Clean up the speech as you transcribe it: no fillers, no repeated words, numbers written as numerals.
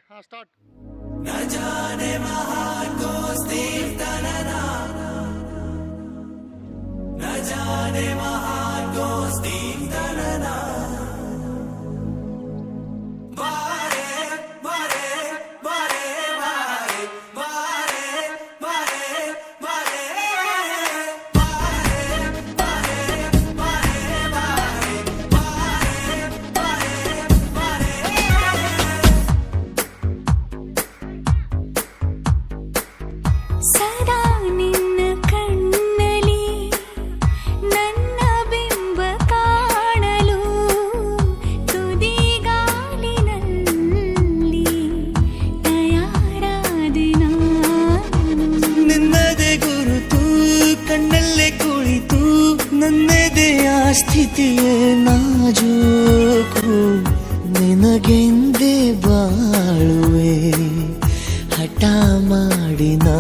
Start. ಸದಾ ನಿನ್ನ ಕಣ್ಣಲಿ ನನ್ನ ಬಿಂಬ ಕಾಣಲು ತುದಿಗಾಲಿನಲ್ಲಿ ತಯಾರಾದೆ ನಾನು. ನಿನ್ನದೇ ಗುರುತು ಕಣ್ಣಲ್ಲೇ ಕುಳಿತು ನನ್ನದೆಯ ಸ್ಥಿತಿಯೇ ನಾಜೂಕು ನಿನಗೆಂದೇ ಬಾಳುವೆ ಹಠ ಮಾಡಿ ನಾ